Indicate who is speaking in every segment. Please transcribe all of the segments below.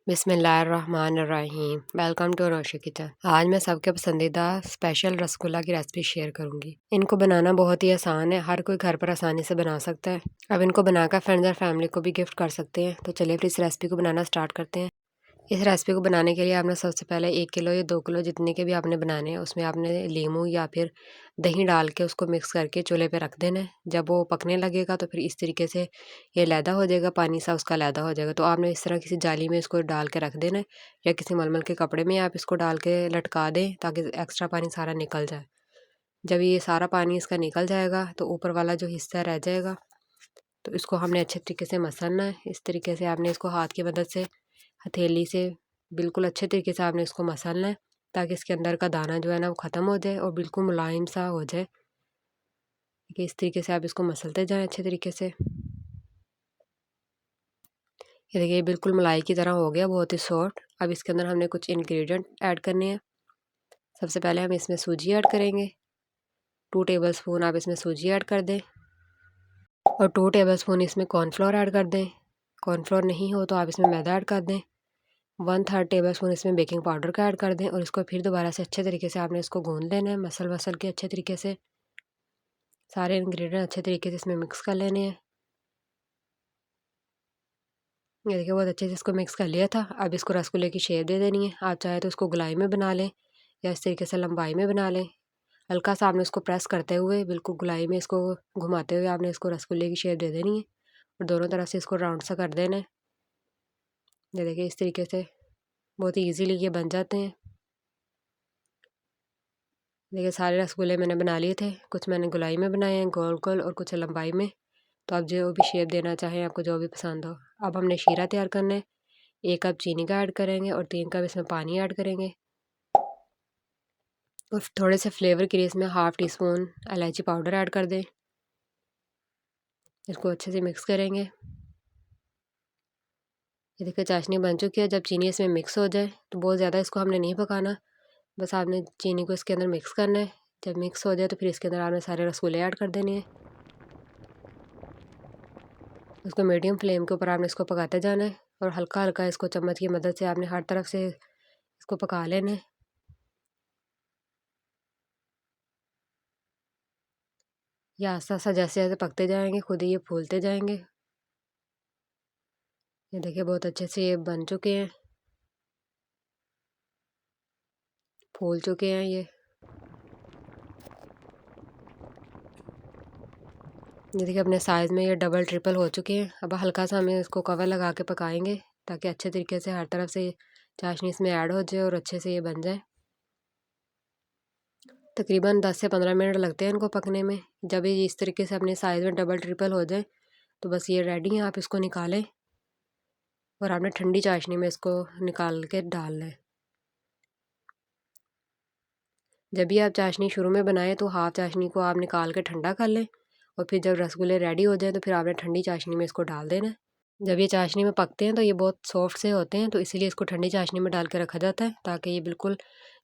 Speaker 1: बिस्मिल्लाहिर्रहमानिर्रहीम। Welcome to Roshi kitchen. आज मैं सबके पसंदीदा स्पेशल रसगुल्ला की रेसिपी शेयर करूंगी। इनको बनाना बहुत ही आसान है, हर कोई घर पर आसानी से बना सकता है। अब इनको बनाकर फ्रेंड्स और फैमिली को भी गिफ्ट कर सकते हैं। तो चलिए फिर इस रेसिपी को बनाना स्टार्ट करते हैं। इस रेसिपी को बनाने के लिए आपने सबसे पहले 1 किलो या 2 किलो जितने के भी आपने बनाने हैं उसमें आपने लीमू या फिर दही डाल के उसको मिक्स करके चूल्हे पे रख देना है। जब वो पकने लगेगा तो फिर इस तरीके से ये लैदा हो जाएगा, पानी सा उसका लैदा हो जाएगा। तो आपने इस तरह किसी जाली में इसको डाल के रख देना है या किसी मलमल के कपड़े में आप इसको डाल के लटका दें ताकि एक्स्ट्रा पानी सारा निकल जाए। जब ये सारा पानी इसका निकल जाएगा तो ऊपर वाला जो हिस्सा रह जाएगा तो इसको हमने अच्छे तरीके से मसलना है। इस तरीके से आपने इसको हाथ की मदद से, हथेली से बिल्कुल अच्छे तरीके से आपने इसको मसलना है ताकि इसके अंदर का दाना जो है ना वो ख़त्म हो जाए और बिल्कुल मुलायम सा हो जाए। कि इस तरीके से आप इसको मसलते जाएं अच्छे तरीके से। ये देखिए बिल्कुल मलाई की तरह हो गया, बहुत ही सॉफ्ट। अब इसके अंदर हमने कुछ इंग्रेडिएंट ऐड करने हैं। सबसे पहले हम इसमें सूजी ऐड करेंगे। 2 टेबलस्पून आप इसमें सूजी ऐड कर दें और 2 टेबलस्पून इसमें कॉर्नफ्लोर ऐड कर दें। कॉर्नफ्लोर नहीं हो तो आप इसमें मैदा ऐड कर दें। 1/3 टेबलस्पून इसमें बेकिंग पाउडर का ऐड कर दें और इसको फिर दोबारा से अच्छे तरीके से आपने इसको गूंद लेना है, मसल के अच्छे तरीके से। सारे इंग्रेडिएंट अच्छे तरीके से इसमें मिक्स कर लेने हैं। ये देखिए बहुत अच्छे से इसको मिक्स कर लिया था। अब इसको रसगुल्ले की शेप दे देनी है। आप चाहे तो इसको गोलाई में बना लें या इस तरीके से लंबाई में बना लें। हल्का सा आपने इसको प्रेस करते हुए बिल्कुल गोलाई में इसको घुमाते हुए आपने इसको रसगुल्ले की शेप दे देनी है और दोनों तरफ से इसको राउंड सा कर देना है। ये देखिए इस तरीके से बहुत ही ईजीली ये बन जाते हैं। देखिए सारे रसगुल्ले मैंने बना लिए थे, कुछ मैंने गोलाई में बनाए हैं गोल गोल और कुछ लंबाई में। तो आप जो भी शेप देना चाहें, आपको जो भी पसंद हो। अब हमने शीरा तैयार करना है। 1 कप चीनी का ऐड करेंगे और 3 कप इसमें पानी ऐड करेंगे और थोड़े से फ्लेवर के लिए इसमें 1/2 टीस्पून इलायची पाउडर ऐड कर दें। इसको अच्छे से मिक्स करेंगे। ये देखिए चाशनी बन चुकी है। जब चीनी इसमें मिक्स हो जाए तो बहुत ज़्यादा इसको हमने नहीं पकाना, बस आपने चीनी को इसके अंदर मिक्स करना है। जब मिक्स हो जाए तो फिर इसके अंदर आपने सारे रसगुल्ले ऐड कर देने हैं। उसको मीडियम फ्लेम के ऊपर आपने इसको पकाते जाना है और हल्का हल्का इसको चम्मच की मदद से आपने हर तरफ से इसको पका लेना है। ये आस्ता आस्ता जैसे जैसे पकते जाएंगे खुद ही ये फूलते जाएंगे। ये देखिए बहुत अच्छे से ये बन चुके हैं, फूल चुके हैं ये। देखिए अपने साइज़ में ये डबल ट्रिपल हो चुके हैं। अब हल्का सा हमें इसको कवर लगा के पकाएंगे ताकि अच्छे तरीके से हर तरफ से चाशनी इसमें ऐड हो जाए और अच्छे से ये बन जाए। तकरीबन 10 से 15 मिनट लगते हैं इनको पकने में। जब ये इस तरीके से अपने साइज़ में डबल ट्रिपल हो जाए तो बस ये रेडी है। आप इसको निकालें और आपने ठंडी चाशनी में इसको निकाल के डालना है। जब भी आप चाशनी शुरू में बनाएं तो हाफ़ चाशनी को आप निकाल के ठंडा कर लें और फिर जब रसगुल्ले रेडी हो जाए तो फिर आपने ठंडी चाशनी में इसको डाल देना है। जब ये चाशनी में पकते हैं तो ये बहुत सॉफ्ट से होते हैं, तो इसीलिए इसको ठंडी चाशनी में डाल के रखा जाता है ताकि ये बिल्कुल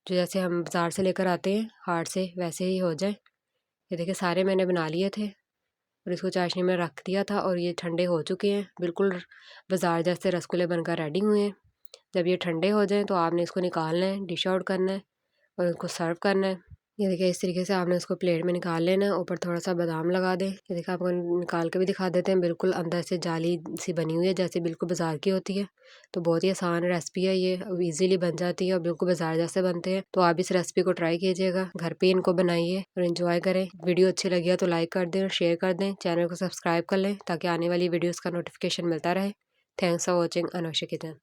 Speaker 1: जो जैसे हम बाज़ार से लेकर आते हैं हार्ड से वैसे ही हो जाए। ये देखिए सारे मैंने बना लिए थे और इसको चाशनी में रख दिया था और ये ठंडे हो चुके हैं, बिल्कुल बाज़ार जैसे रसगुल्ले बनकर रेडी हुए हैं। जब ये ठंडे हो जाएँ तो आपने इसको निकालना है, डिश आउट करना है और इनको सर्व करना है। ये देखिए इस तरीके से आपने इसको प्लेट में निकाल लेना है। ऊपर थोड़ा सा बादाम लगा दें। ये देखिए आपको निकाल के भी दिखा देते हैं, बिल्कुल अंदर से जाली सी बनी हुई है जैसे बिल्कुल बाजार की होती है। तो बहुत ही आसान रेसिपी है ये, इजीली बन जाती है और बिल्कुल बाजार जैसे बनते हैं। तो आप इस रेसिपी को ट्राई कीजिएगा, घर पे इनको बनाइए और इन्जॉय करें। वीडियो अच्छी लगी है तो लाइक कर दें और शेयर कर दें। चैनल को सब्सक्राइब कर लें ताकि आने वाली वीडियोज़ का नोटिफिकेशन मिलता रहे। Thanks for watching Anosha kitchen.